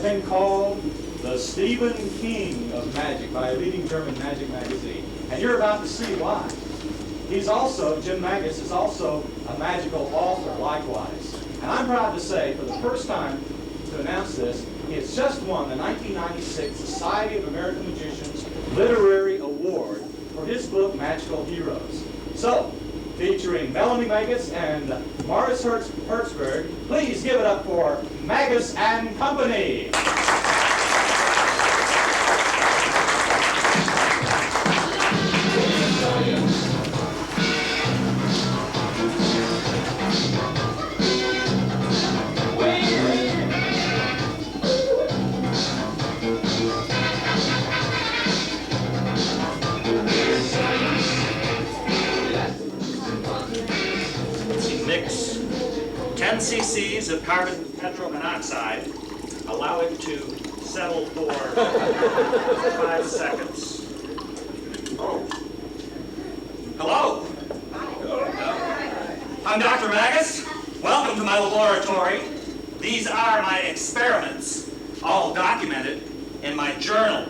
been called the Stephen King of magic by a leading German magic magazine. And you're about to see why. He's also, Jim Magus is also a magical author likewise. And I'm proud to say, for the first time to announce this, he has just won the 1996 Society of American Magicians Literary Award for his book, Magical Heroes. So, featuring Melanie Magus and Morris Hertzberg, please give it up for Magus and Company. Mix 10 cc's of carbon tetromonoxide, allow it to settle for 5 seconds. Oh. Hello. I'm Dr. Magus. Welcome to my laboratory. These are my experiments, all documented in my journal.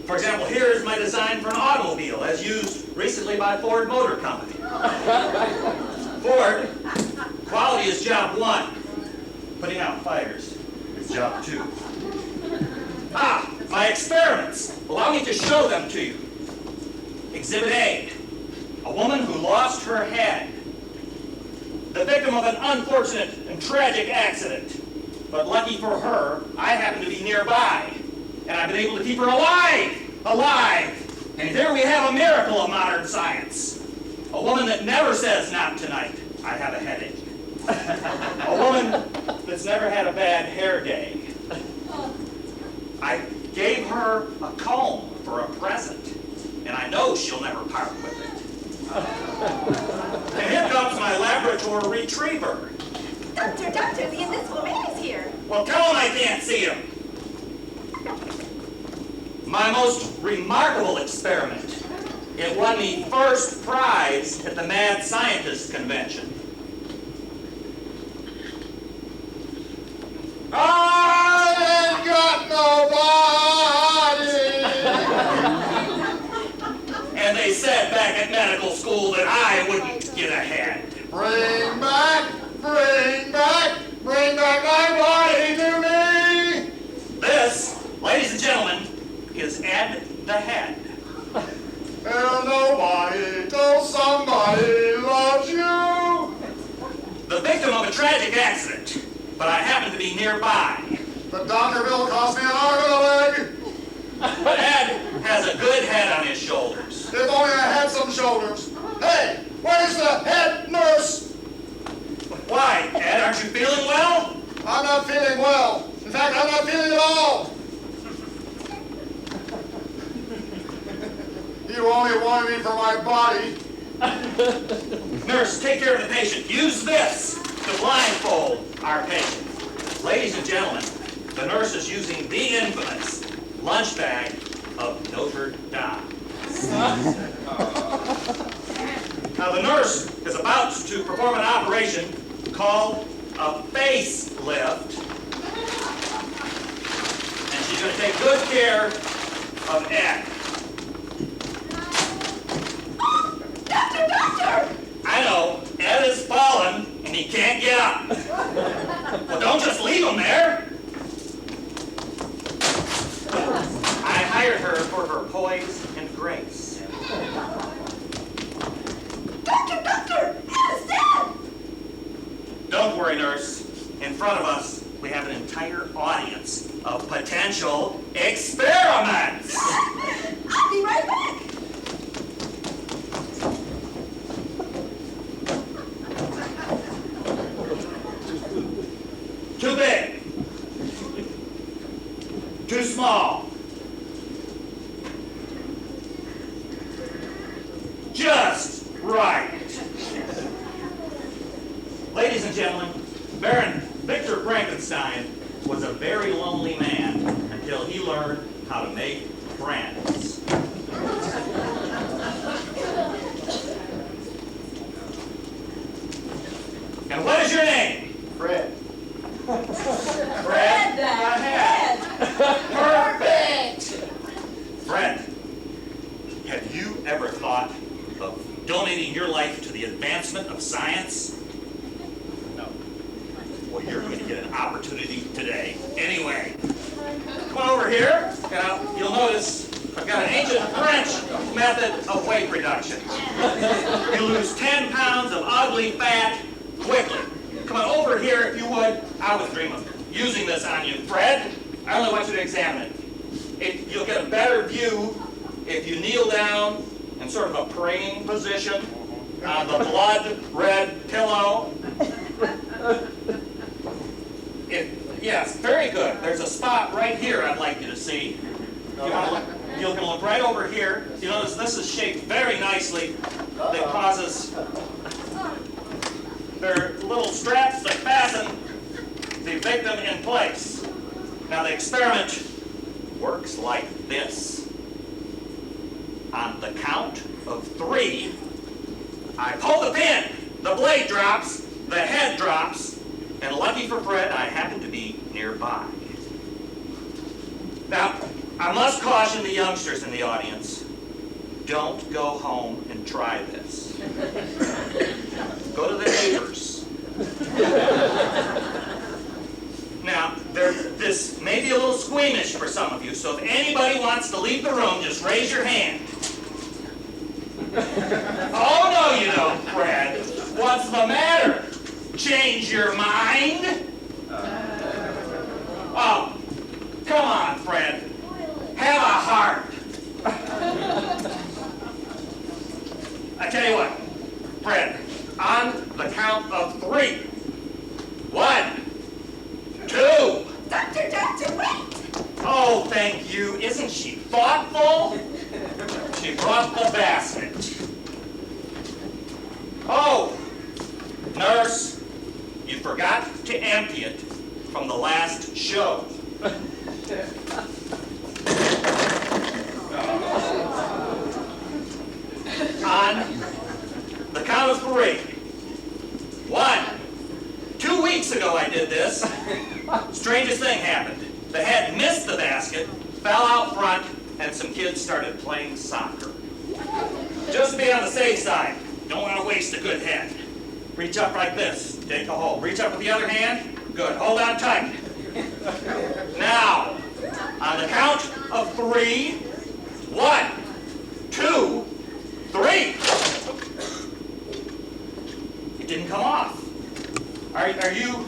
For example, here is my design for an automobile, as used recently by Ford Motor Company. Ford, quality is job 1. Putting out fires is job 2. Ah, my experiments. Allow me to show them to you. Exhibit A, a woman who lost her head. The victim of an unfortunate and tragic accident. But lucky for her, I happen to be nearby. And I've been able to keep her alive! Alive! And here we have a miracle of modern science. A woman that never says, not tonight, I have a headache. A woman that's never had a bad hair day. I gave her a comb for a present, and I know she'll never part with it. And here comes my laboratory retriever. Doctor, the invisible man is here. Well, tell him I can't see him. My most remarkable experiment. It won me first prize at the Mad Scientist Convention. I ain't got nobody! And they said back at medical school that I wouldn't get ahead. Bring back my body to me! This, ladies and gentlemen, is Ed the Head. Tell nobody till somebody loves you. The victim of a tragic accident, but I happen to be nearby. The doctor bill cost me an arm and a leg. But Ed has a good head on his shoulders. If only I had some shoulders. Hey, where's the head nurse? Why, Ed, aren't you feeling well? I'm not feeling well. In fact, I'm not feeling at all. You only wanted me for my body. Nurse, take care of the patient. Use this to blindfold our patient. Ladies and gentlemen, the nurse is using the infamous lunch bag of Notre Dame. Now, the nurse is about to perform an operation called a facelift. And she's going to take good care of Ed. Doctor! I know, Ed has fallen and he can't get up. Well, don't just leave him there. I hired her for her poise and grace. Doctor! Ed is dead! Don't worry, nurse. In front of us, we have an entire audience of potential experiments. I'll be right back. Too big. Too small. Just right. Ladies and gentlemen, Baron Victor Frankenstein was a very lonely man until he learned how to make friends. And what is your name? Fred. Fred the Head. of science? No. Well, you're going to get an opportunity today. Anyway, come on over here. Now, you'll notice I've got an ancient French method of weight reduction. You lose 10 pounds of ugly fat quickly. Come on over here if you would. I was dreaming of using this on you. Fred, I only want you to examine it. You'll get a better view if you kneel down in sort of a praying position on the blood-red pillow. Yes, very good. There's a spot right here I'd like you to see. You're going to look right over here. You notice this is shaped very nicely. That causes their little straps that fasten the victim in place. Now the experiment works like this. On the count of 3, I pull the pin, the blade drops, the head drops, and lucky for Fred, I happen to be nearby. Now, I must caution the youngsters in the audience, don't go home and try this. Go to the neighbors. Now, this may be a little squeamish for some of you, so if anybody wants to leave the room, just raise your hand. Oh, no, you don't, Fred. What's the matter? Change your mind? Oh, come on, Fred. Have a heart. I tell you what, Fred, on the count of 3. 1, 2. Doctor, wait! Oh, thank you. Isn't she thoughtful? She brought the basket. Oh, nurse, you forgot to empty it from the last show. On the count of 3. 1. 2 weeks ago I did this. Strangest thing happened. The head missed the basket, fell out front, and some kids started playing soccer. Just to be on the safe side, don't want to waste a good head. Reach up like this, take a hold. Reach up with the other hand, good, hold on tight. Now, on the count of 3, 1, 2, 3. It didn't come off. Are you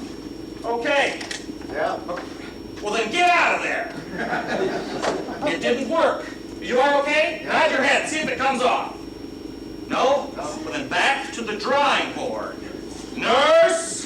okay? Yeah. Well, then get out of there. It didn't work. You are okay? Nod your head, see if it comes off. No? Well, then back to the drawing board. Nurse!